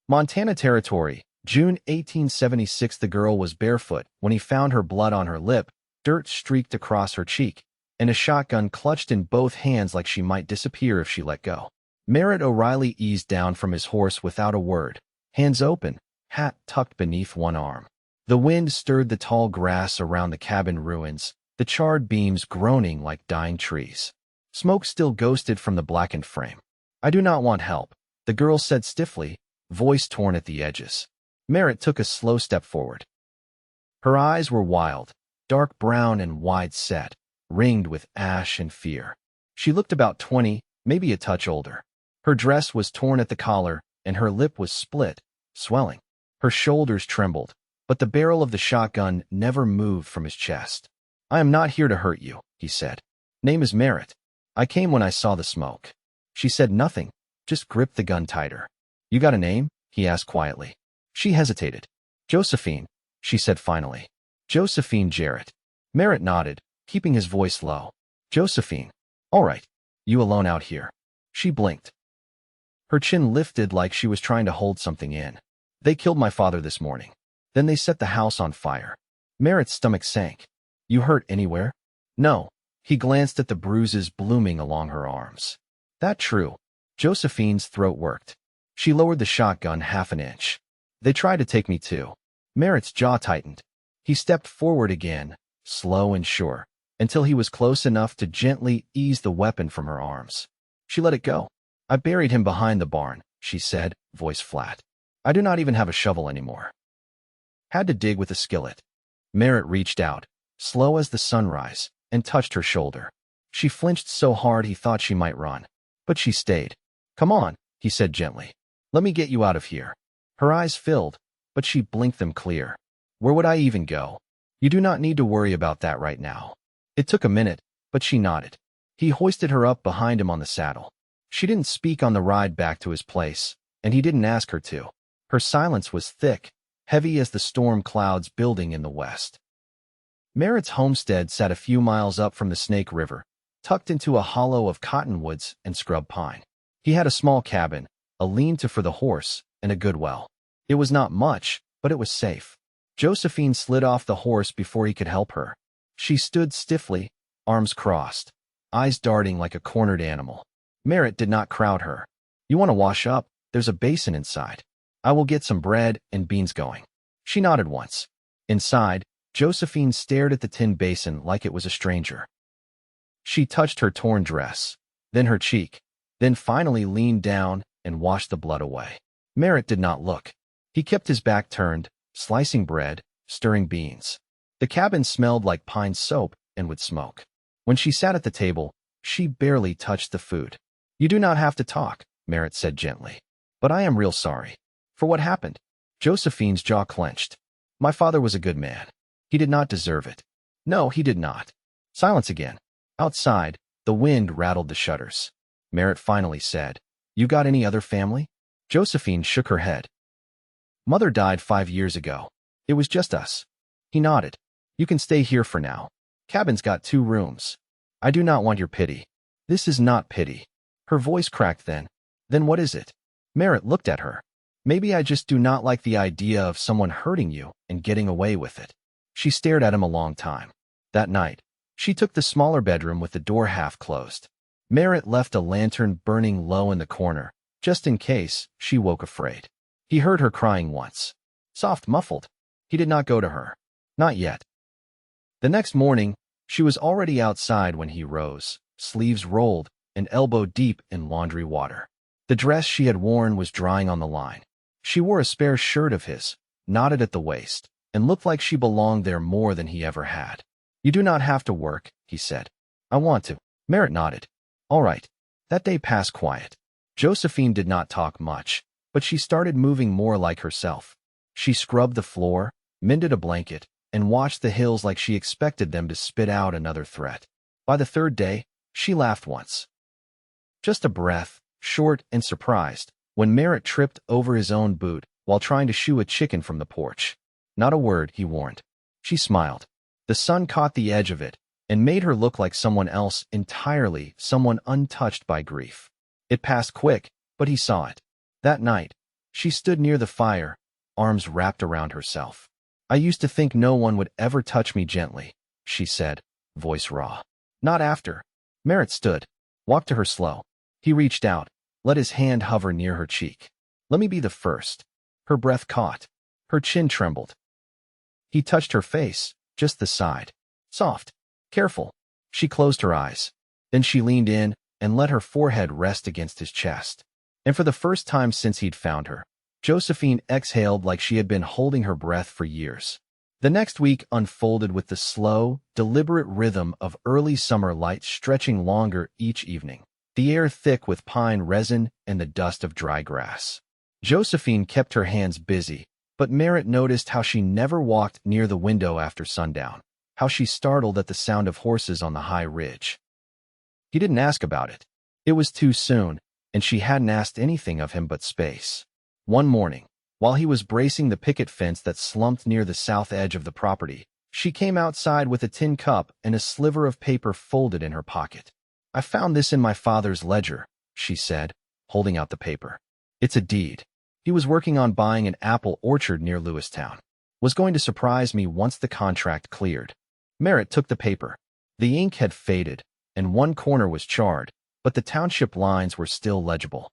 Montana Territory, June 1876. The girl was barefoot when he found her, blood on her lip, dirt streaked across her cheek, and a shotgun clutched in both hands like she might disappear if she let go. Merritt O'Reilly eased down from his horse without a word, hands open, hat tucked beneath one arm. The wind stirred the tall grass around the cabin ruins, the charred beams groaning like dying trees. Smoke still ghosted from the blackened frame. "I do not want help," the girl said stiffly, voice torn at the edges. Merritt took a slow step forward. Her eyes were wild, dark brown and wide-set, ringed with ash and fear. She looked about 20, maybe a touch older. Her dress was torn at the collar, and her lip was split, swelling. Her shoulders trembled, but the barrel of the shotgun never moved from his chest. "I am not here to hurt you," he said. "Name is Merritt. I came when I saw the smoke." She said nothing, just gripped the gun tighter. "You got a name?" he asked quietly. She hesitated. "Josephine," she said finally. "Josephine Jarrett." Merritt nodded, keeping his voice low. "Josephine. All right. You alone out here?" She blinked. Her chin lifted like she was trying to hold something in. "They killed my father this morning. Then they set the house on fire." Merritt's stomach sank. "You hurt anywhere?" "No." He glanced at the bruises blooming along her arms. "That true?" Josephine's throat worked. She lowered the shotgun half an inch. "They tried to take me too." Merritt's jaw tightened. He stepped forward again, slow and sure, until he was close enough to gently ease the weapon from her arms. She let it go. "I buried him behind the barn," she said, voice flat. "I do not even have a shovel anymore. Had to dig with a skillet." Merritt reached out, slow as the sunrise, and touched her shoulder. She flinched so hard he thought she might run. But she stayed. "Come on," he said gently. "Let me get you out of here." Her eyes filled, but she blinked them clear. "Where would I even go?" "You do not need to worry about that right now." It took a minute, but she nodded. He hoisted her up behind him on the saddle. She didn't speak on the ride back to his place, and he didn't ask her to. Her silence was thick, heavy as the storm clouds building in the west. Merritt's homestead sat a few miles up from the Snake River, tucked into a hollow of cottonwoods and scrub pine. He had a small cabin, a lean-to for the horse, and a good well. It was not much, but it was safe. Josephine slid off the horse before he could help her. She stood stiffly, arms crossed, eyes darting like a cornered animal. Merritt did not crowd her. "You want to wash up? There's a basin inside. I will get some bread and beans going." She nodded once. Inside, Josephine stared at the tin basin like it was a stranger. She touched her torn dress, then her cheek, then finally leaned down and washed the blood away. Merritt did not look. He kept his back turned, slicing bread, stirring beans. The cabin smelled like pine soap and would smoke. When she sat at the table, she barely touched the food. "You do not have to talk," Merritt said gently. "But I am real sorry." "For what happened?" Josephine's jaw clenched. "My father was a good man. He did not deserve it." "No, he did not." Silence again. Outside, the wind rattled the shutters. Merritt finally said, "You got any other family?" Josephine shook her head. "Mother died 5 years ago. It was just us." He nodded. "You can stay here for now. Cabin's got 2 rooms. I do not want your pity." "This is not pity." Her voice cracked then. "Then what is it?" Merritt looked at her. "Maybe I just do not like the idea of someone hurting you and getting away with it." She stared at him a long time. That night, she took the smaller bedroom with the door half closed. Merritt left a lantern burning low in the corner, just in case she woke afraid. He heard her crying once. Soft, muffled. He did not go to her. Not yet. The next morning, she was already outside when he rose, sleeves rolled and elbow deep in laundry water. The dress she had worn was drying on the line. She wore a spare shirt of his, knotted at the waist, and looked like she belonged there more than he ever had. "You do not have to work," he said. "I want to." Merritt nodded. "All right." That day passed quiet. Josephine did not talk much, but she started moving more like herself. She scrubbed the floor, mended a blanket, and watched the hills like she expected them to spit out another threat. By the 3rd day, she laughed once. Just a breath, short and surprised, when Merritt tripped over his own boot while trying to shoo a chicken from the porch. "Not a word," he warned. She smiled. The sun caught the edge of it and made her look like someone else entirely, someone untouched by grief. It passed quick, but he saw it. That night, She stood near the fire, arms wrapped around herself. I used to think no one would ever touch me gently, she said, voice raw. Not after. Merritt stood, walked to her slow. He reached out, let his hand hover near her cheek. Let me be the first. Her breath caught. Her chin trembled. He touched her face, just the side. Soft. Careful. She closed her eyes. Then she leaned in and let her forehead rest against his chest. And for the first time since he'd found her, Josephine exhaled like she had been holding her breath for years. The next week unfolded with the slow, deliberate rhythm of early summer light stretching longer each evening, the air thick with pine resin and the dust of dry grass. Josephine kept her hands busy, but Merritt noticed how she never walked near the window after sundown, how she startled at the sound of horses on the high ridge. He didn't ask about it. It was too soon, and she hadn't asked anything of him but space. One morning, while he was bracing the picket fence that slumped near the south edge of the property, she came outside with a tin cup and a sliver of paper folded in her pocket. I found this in my father's ledger, she said, holding out the paper. It's a deed. He was working on buying an apple orchard near Lewistown. Was going to surprise me once the contract cleared. Merritt took the paper. The ink had faded, and one corner was charred, but the township lines were still legible.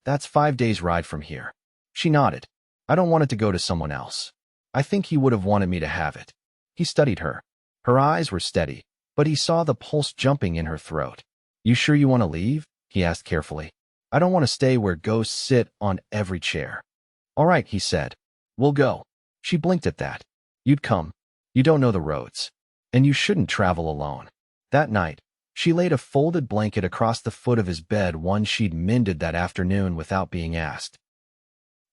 That's 5 days' ride from here. She nodded. I don't want it to go to someone else. I think he would have wanted me to have it. He studied her. Her eyes were steady, but he saw the pulse jumping in her throat. You sure you want to leave? He asked carefully. I don't want to stay where ghosts sit on every chair. All right, he said. We'll go. She blinked at that. You'd come. You don't know the roads. And you shouldn't travel alone. That night, she laid a folded blanket across the foot of his bed, one she'd mended that afternoon without being asked.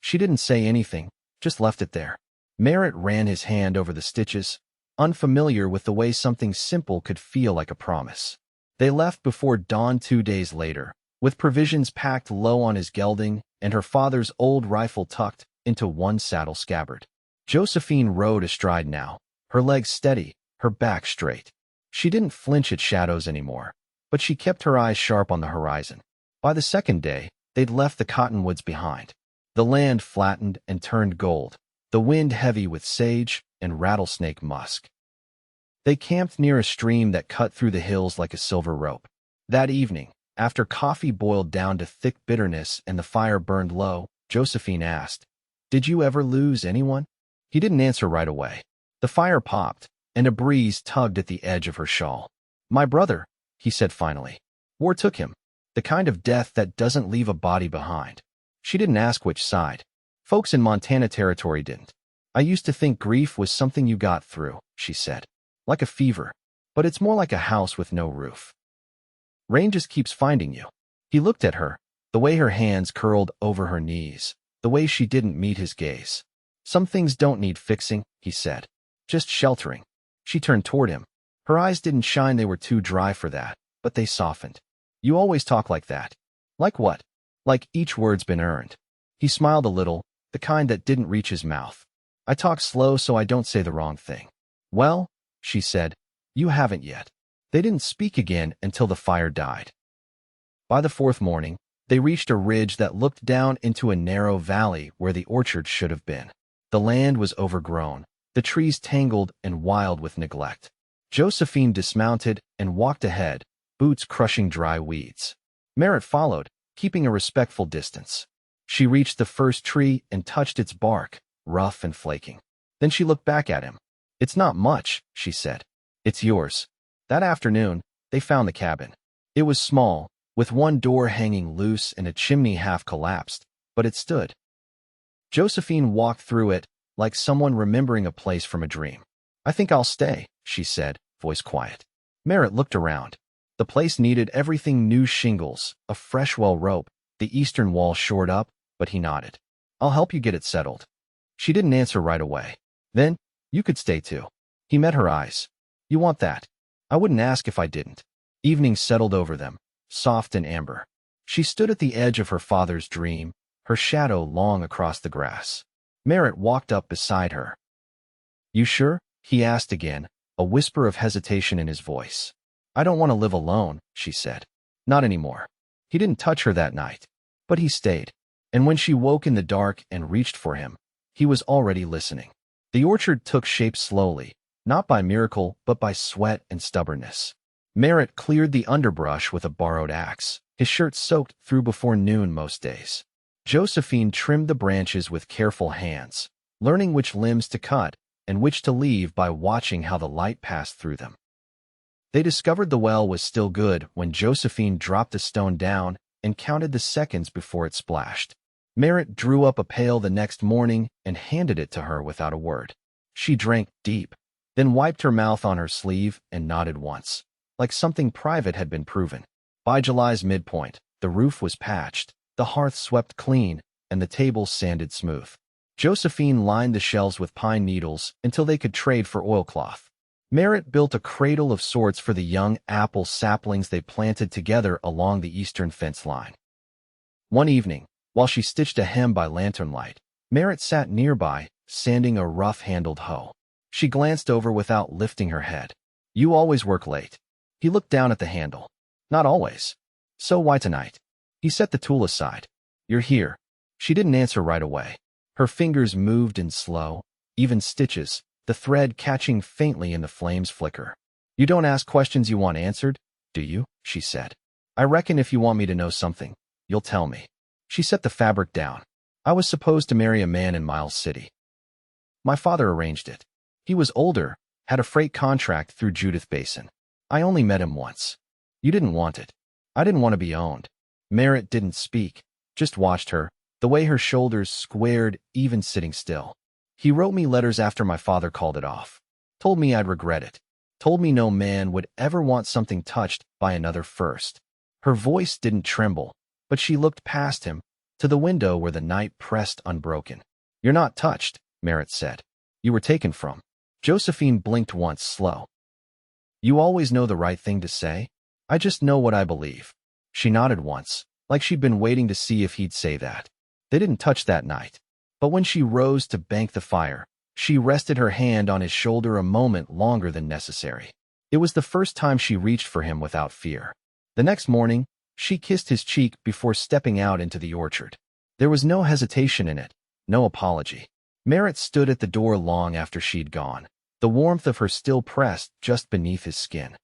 She didn't say anything, just left it there. Merritt ran his hand over the stitches, unfamiliar with the way something simple could feel like a promise. They left before dawn 2 days later, with provisions packed low on his gelding and her father's old rifle tucked into one saddle scabbard. Josephine rode astride now, her legs steady, her back straight. She didn't flinch at shadows anymore, but she kept her eyes sharp on the horizon. By the second day, they'd left the cottonwoods behind. The land flattened and turned gold, the wind heavy with sage and rattlesnake musk. They camped near a stream that cut through the hills like a silver rope. That evening, after coffee boiled down to thick bitterness and the fire burned low, Josephine asked, "Did you ever lose anyone?" He didn't answer right away. The fire popped, and a breeze tugged at the edge of her shawl. "My brother," he said finally. "War took him. The kind of death that doesn't leave a body behind." She didn't ask which side. Folks in Montana Territory didn't. "I used to think grief was something you got through," she said. "Like a fever. But it's more like a house with no roof. Rain just keeps finding you." He looked at her, the way her hands curled over her knees, the way she didn't meet his gaze. "Some things don't need fixing," he said. "Just sheltering." She turned toward him. Her eyes didn't shine, they were too dry for that, but they softened. "You always talk like that." "Like what?" "Like each word's been earned." He smiled a little, the kind that didn't reach his mouth. "I talk slow so I don't say the wrong thing." "Well," she said, "you haven't yet." They didn't speak again until the fire died. By the fourth morning, they reached a ridge that looked down into a narrow valley where the orchard should have been. The land was overgrown, the trees tangled and wild with neglect. Josephine dismounted and walked ahead, boots crushing dry weeds. Merritt followed, keeping a respectful distance. She reached the first tree and touched its bark, rough and flaking. Then she looked back at him. "It's not much," she said. "It's yours." That afternoon, they found the cabin. It was small, with one door hanging loose and a chimney half collapsed, but it stood. Josephine walked through it, like someone remembering a place from a dream. "I think I'll stay," she said, voice quiet. Merritt looked around. The place needed everything: new shingles, a fresh well rope, the eastern wall shored up, but he nodded. "I'll help you get it settled." She didn't answer right away. "Then, you could stay too." He met her eyes. "You want that?" "I wouldn't ask if I didn't." Evening settled over them, soft and amber. She stood at the edge of her father's dream, her shadow long across the grass. Merritt walked up beside her. "You sure?" he asked again, a whisper of hesitation in his voice. "I don't want to live alone," she said. "Not anymore." He didn't touch her that night, but he stayed. And when she woke in the dark and reached for him, he was already listening. The orchard took shape slowly, not by miracle but by sweat and stubbornness. Merritt cleared the underbrush with a borrowed axe, his shirt soaked through before noon most days. Josephine trimmed the branches with careful hands, learning which limbs to cut and which to leave by watching how the light passed through them. They discovered the well was still good when Josephine dropped a stone down and counted the seconds before it splashed. Merritt drew up a pail the next morning and handed it to her without a word. She drank deep, then wiped her mouth on her sleeve and nodded once, like something private had been proven. By July's midpoint, the roof was patched, the hearth swept clean, and the table sanded smooth. Josephine lined the shelves with pine needles until they could trade for oilcloth. Merritt built a cradle of sorts for the young apple saplings they planted together along the eastern fence line. One evening, while she stitched a hem by lantern light, Merritt sat nearby, sanding a rough-handled hoe. She glanced over without lifting her head. "You always work late." He looked down at the handle. "Not always." "So why tonight?" He set the tool aside. "You're here." She didn't answer right away. Her fingers moved in slow, even stitches, the thread catching faintly in the flame's flicker. "You don't ask questions you want answered, do you?" she said. "I reckon if you want me to know something, you'll tell me." She set the fabric down. "I was supposed to marry a man in Miles City. My father arranged it. He was older, had a freight contract through Judith Basin. I only met him once. You didn't want it. I didn't want to be owned." Merritt didn't speak, just watched her, the way her shoulders squared even sitting still. "He wrote me letters after my father called it off. Told me I'd regret it. Told me no man would ever want something touched by another first." Her voice didn't tremble, but she looked past him, to the window where the night pressed unbroken. "You're not touched," Merritt said. "You were taken from." Josephine blinked once, slow. "You always know the right thing to say?" "I just know what I believe." She nodded once, like she'd been waiting to see if he'd say that. They didn't touch that night. But when she rose to bank the fire, she rested her hand on his shoulder a moment longer than necessary. It was the first time she reached for him without fear. The next morning, she kissed his cheek before stepping out into the orchard. There was no hesitation in it, no apology. Merritt stood at the door long after she'd gone, the warmth of her still pressed just beneath his skin.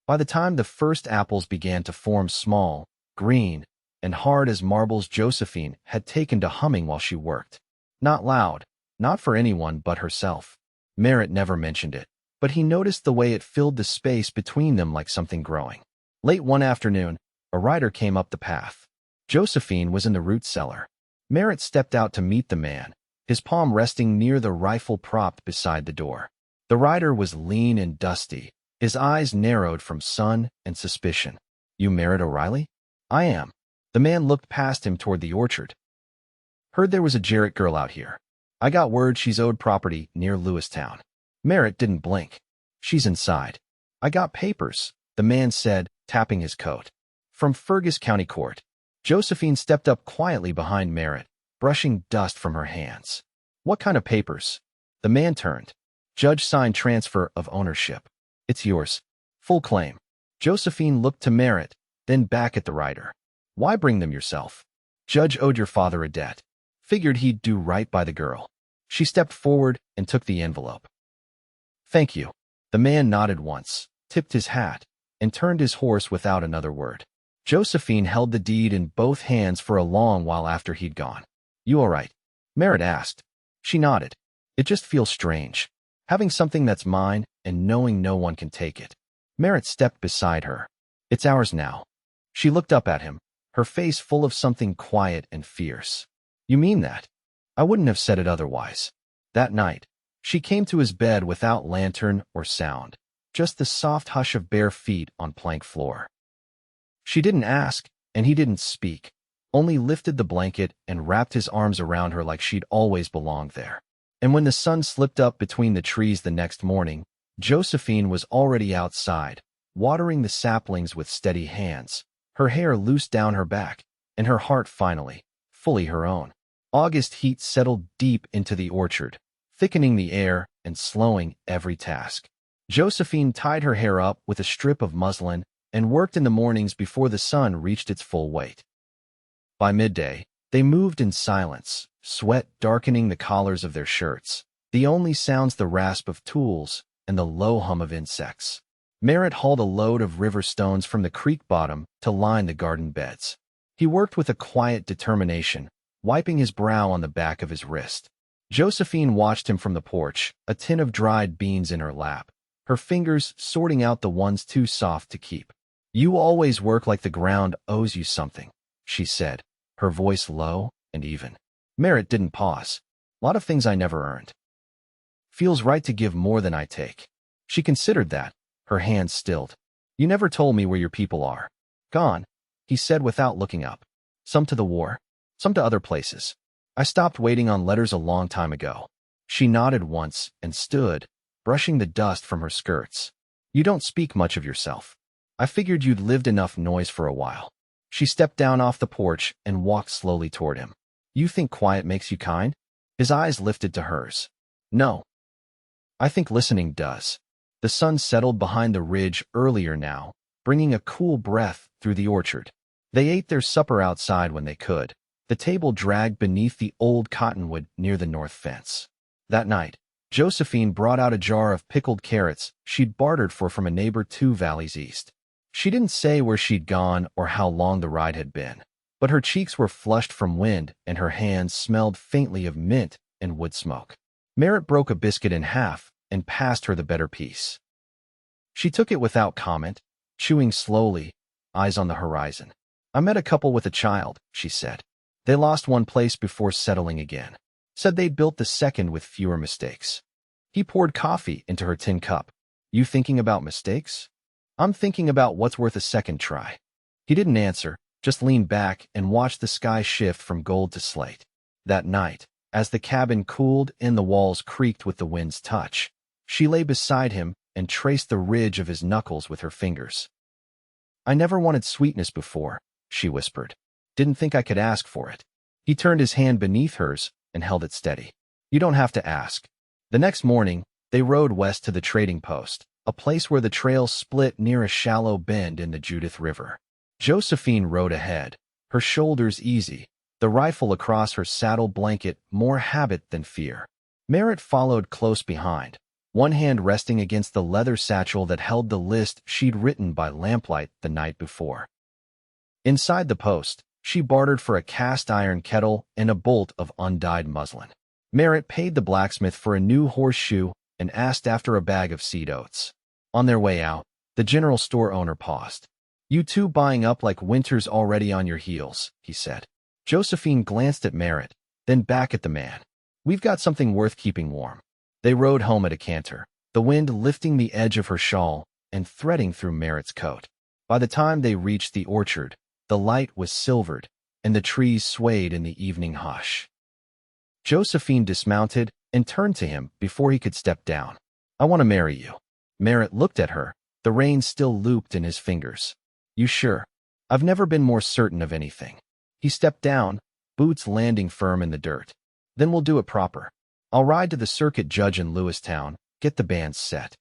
By the time the first apples began to form small, green, and hard as marbles, Josephine had taken to humming while she worked. Not loud, not for anyone but herself. Merritt never mentioned it, but he noticed the way it filled the space between them like something growing. Late one afternoon, a rider came up the path. Josephine was in the root cellar. Merritt stepped out to meet the man, his palm resting near the rifle propped beside the door. The rider was lean and dusty, his eyes narrowed from sun and suspicion. "You Merritt O'Reilly?" "I am." The man looked past him toward the orchard. "Heard there was a Jarrett girl out here. I got word she's owed property near Lewistown." Merritt didn't blink. "She's inside." "I got papers," the man said, tapping his coat. "From Fergus County Court." Josephine stepped up quietly behind Merritt, brushing dust from her hands. "What kind of papers?" The man turned. "Judge signed transfer of ownership. It's yours. Full claim." Josephine looked to Merritt, then back at the rider. "Why bring them yourself?" "Judge owed your father a debt. Figured he'd do right by the girl." She stepped forward and took the envelope. "Thank you." The man nodded once, tipped his hat, and turned his horse without another word. Josephine held the deed in both hands for a long while after he'd gone. "You all right?" Merritt asked. She nodded. "It just feels strange, having something that's mine and knowing no one can take it." Merritt stepped beside her. "It's ours now." She looked up at him, her face full of something quiet and fierce. "You mean that?" "I wouldn't have said it otherwise." That night, she came to his bed without lantern or sound, just the soft hush of bare feet on plank floor. She didn't ask, and he didn't speak, only lifted the blanket and wrapped his arms around her like she'd always belonged there. And when the sun slipped up between the trees the next morning, Josephine was already outside, watering the saplings with steady hands, her hair loose down her back, and her heart finally, fully her own. August heat settled deep into the orchard, thickening the air and slowing every task. Josephine tied her hair up with a strip of muslin and worked in the mornings before the sun reached its full weight. By midday, They moved in silence, sweat darkening the collars of their shirts. The only sounds the rasp of tools and the low hum of insects. Merritt hauled a load of river stones from the creek bottom to line the garden beds. He worked with a quiet determination, wiping his brow on the back of his wrist. Josephine watched him from the porch, a tin of dried beans in her lap, her fingers sorting out the ones too soft to keep. "You always work like the ground owes you something," she said, her voice low and even. Merritt didn't pause. "A lot of things I never earned. Feels right to give more than I take." She considered that, her hands stilled. "You never told me where your people are." "Gone," he said without looking up. "Some to the war, some to other places. I stopped waiting on letters a long time ago." She nodded once and stood, brushing the dust from her skirts. "You don't speak much of yourself. I figured you'd lived enough noise for a while." She stepped down off the porch and walked slowly toward him. "You think quiet makes you kind?" His eyes lifted to hers. "No. I think listening does." The sun settled behind the ridge earlier now, bringing a cool breath through the orchard. They ate their supper outside when they could, the table dragged beneath the old cottonwood near the north fence. That night, Josephine brought out a jar of pickled carrots she'd bartered for from a neighbor 2 valleys east. She didn't say where she'd gone or how long the ride had been, but her cheeks were flushed from wind and her hands smelled faintly of mint and wood smoke. Merritt broke a biscuit in half and passed her the better piece. She took it without comment, chewing slowly, eyes on the horizon. "I met a couple with a child," she said. "They lost one place before settling again. Said they'd built the second with fewer mistakes." He poured coffee into her tin cup. "You thinking about mistakes?" "I'm thinking about what's worth a second try." He didn't answer, just leaned back and watched the sky shift from gold to slate. That night, as the cabin cooled and the walls creaked with the wind's touch, she lay beside him and traced the ridge of his knuckles with her fingers. "I never wanted sweetness before," she whispered. "Didn't think I could ask for it." He turned his hand beneath hers and held it steady. "You don't have to ask." The next morning, they rode west to the trading post, a place where the trail split near a shallow bend in the Judith River. Josephine rode ahead, her shoulders easy, the rifle across her saddle blanket more habit than fear. Merritt followed close behind, one hand resting against the leather satchel that held the list she'd written by lamplight the night before. Inside the post, she bartered for a cast-iron kettle and a bolt of undyed muslin. Merritt paid the blacksmith for a new horseshoe and asked after a bag of seed oats. On their way out, the general store owner paused. "You two buying up like winter's already on your heels," he said. Josephine glanced at Merritt, then back at the man. "We've got something worth keeping warm." They rode home at a canter, the wind lifting the edge of her shawl and threading through Merritt's coat. By the time they reached the orchard, the light was silvered, and the trees swayed in the evening hush. Josephine dismounted and turned to him before he could step down. "I want to marry you." Merritt looked at her, the reins still looped in his fingers. "You sure?" "I've never been more certain of anything." He stepped down, boots landing firm in the dirt. "Then we'll do it proper. I'll ride to the circuit judge in Lewistown, get the bands set."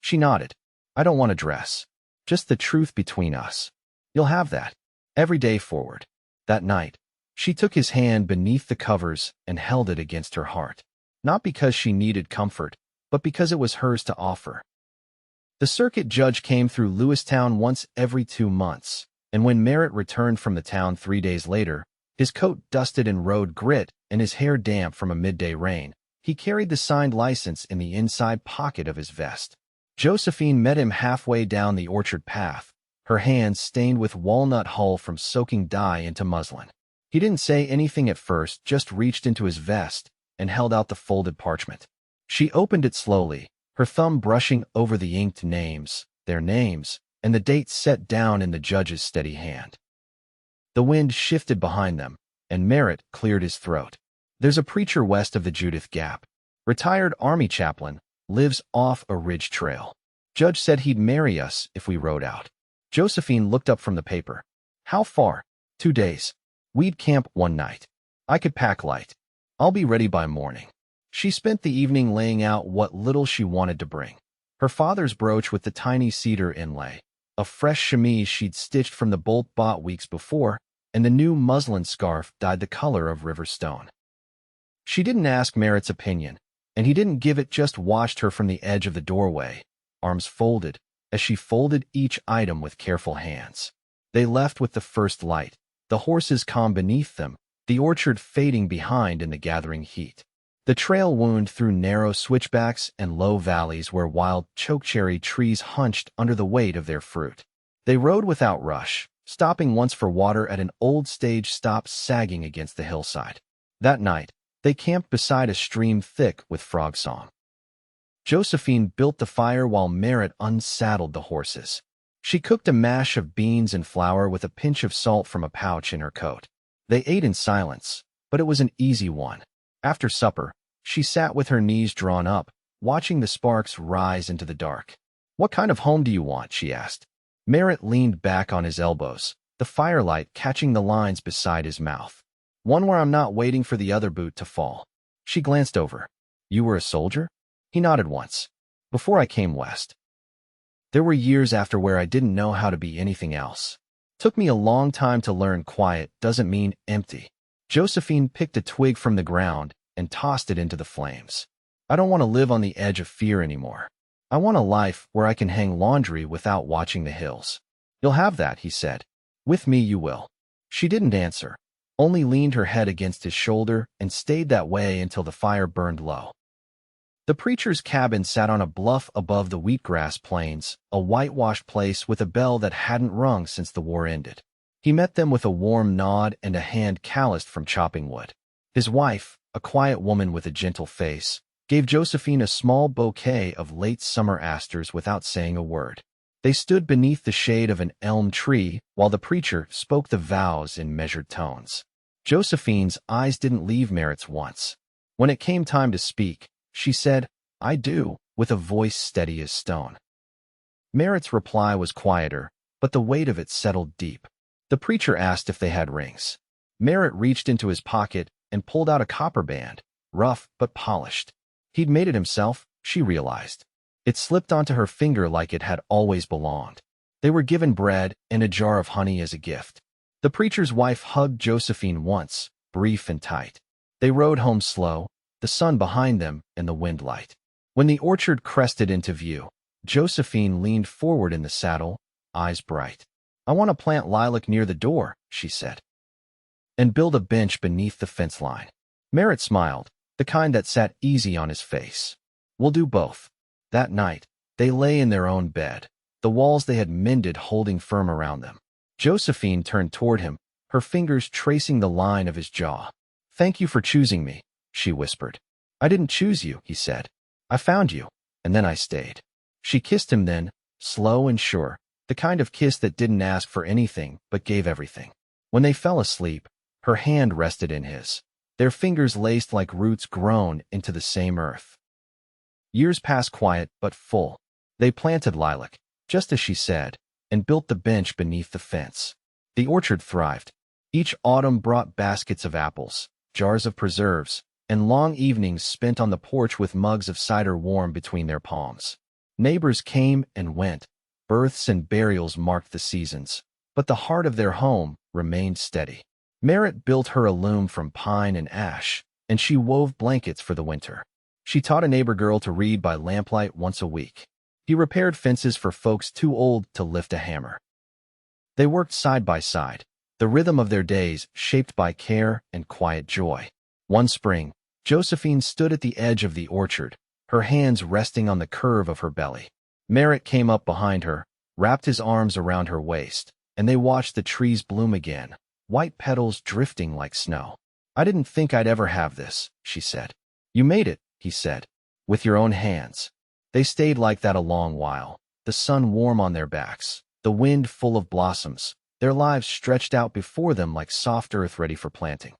She nodded. "I don't want a dress. Just the truth between us. You'll have that. Every day forward." That night, she took his hand beneath the covers and held it against her heart. Not because she needed comfort, but because it was hers to offer. The circuit judge came through Lewistown once every 2 months, and when Merritt returned from the town 3 days later, his coat dusted in road grit and his hair damp from a midday rain, he carried the signed license in the inside pocket of his vest. Josephine met him halfway down the orchard path, her hands stained with walnut hull from soaking dye into muslin. He didn't say anything at first, just reached into his vest and held out the folded parchment. She opened it slowly, her thumb brushing over the inked names, their names, and the dates set down in the judge's steady hand. The wind shifted behind them, and Merritt cleared his throat. "There's a preacher west of the Judith Gap. Retired Army chaplain, lives off a ridge trail. Judge said he'd marry us if we rode out." Josephine looked up from the paper. "How far?" 2 days. We'd camp 1 night. I could pack light. I'll be ready by morning." She spent the evening laying out what little she wanted to bring. Her father's brooch with the tiny cedar inlay, a fresh chemise she'd stitched from the bolt bought weeks before, and the new muslin scarf dyed the color of river stone. She didn't ask Merritt's opinion, and he didn't give it, just watched her from the edge of the doorway, arms folded, as she folded each item with careful hands. They left with the first light, the horses calm beneath them, the orchard fading behind in the gathering heat. The trail wound through narrow switchbacks and low valleys where wild chokecherry trees hunched under the weight of their fruit. They rode without rush, stopping once for water at an old stage stop sagging against the hillside. That night, they camped beside a stream thick with frog song. Josephine built the fire while Merritt unsaddled the horses. She cooked a mash of beans and flour with a pinch of salt from a pouch in her coat. They ate in silence, but it was an easy one. After supper, she sat with her knees drawn up, watching the sparks rise into the dark. "What kind of home do you want?" she asked. Merritt leaned back on his elbows, the firelight catching the lines beside his mouth. "One where I'm not waiting for the other boot to fall." She glanced over. "You were a soldier?" He nodded once. "Before I came west. There were years after where I didn't know how to be anything else. Took me a long time to learn quiet doesn't mean empty." Josephine picked a twig from the ground and tossed it into the flames. "I don't want to live on the edge of fear anymore. I want a life where I can hang laundry without watching the hills." "You'll have that," he said. "With me you will." She didn't answer, only leaned her head against his shoulder and stayed that way until the fire burned low. The preacher's cabin sat on a bluff above the wheatgrass plains, a whitewashed place with a bell that hadn't rung since the war ended. He met them with a warm nod and a hand calloused from chopping wood. His wife, a quiet woman with a gentle face, gave Josephine a small bouquet of late summer asters without saying a word. They stood beneath the shade of an elm tree while the preacher spoke the vows in measured tones. Josephine's eyes didn't leave Merritt's once. When it came time to speak, she said, "I do," with a voice steady as stone. Merritt's reply was quieter, but the weight of it settled deep. The preacher asked if they had rings. Merritt reached into his pocket and pulled out a copper band, rough but polished. He'd made it himself, she realized. It slipped onto her finger like it had always belonged. They were given bread and a jar of honey as a gift. The preacher's wife hugged Josephine once, brief and tight. They rode home slow, the sun behind them and the wind light. When the orchard crested into view, Josephine leaned forward in the saddle, eyes bright. "I want to plant lilac near the door," she said, "and build a bench beneath the fence line." Merritt smiled, the kind that sat easy on his face. "We'll do both." That night, they lay in their own bed, the walls they had mended holding firm around them. Josephine turned toward him, her fingers tracing the line of his jaw. "Thank you for choosing me," she whispered. "I didn't choose you," he said. "I found you, and then I stayed." She kissed him then, slow and sure, the kind of kiss that didn't ask for anything but gave everything. When they fell asleep, her hand rested in his, their fingers laced like roots grown into the same earth. Years passed quiet but full. They planted lilac, just as she said, and built the bench beneath the fence. The orchard thrived. Each autumn brought baskets of apples, jars of preserves, and long evenings spent on the porch with mugs of cider warm between their palms. Neighbors came and went. Births and burials marked the seasons, but the heart of their home remained steady. Merritt built her a loom from pine and ash, and she wove blankets for the winter. She taught a neighbor girl to read by lamplight once a week. He repaired fences for folks too old to lift a hammer. They worked side by side, the rhythm of their days shaped by care and quiet joy. One spring, Josephine stood at the edge of the orchard, her hands resting on the curve of her belly. Merritt came up behind her, wrapped his arms around her waist, and they watched the trees bloom again, white petals drifting like snow. "I didn't think I'd ever have this," she said. "You made it," he said, "with your own hands." They stayed like that a long while, the sun warm on their backs, the wind full of blossoms, their lives stretched out before them like soft earth ready for planting.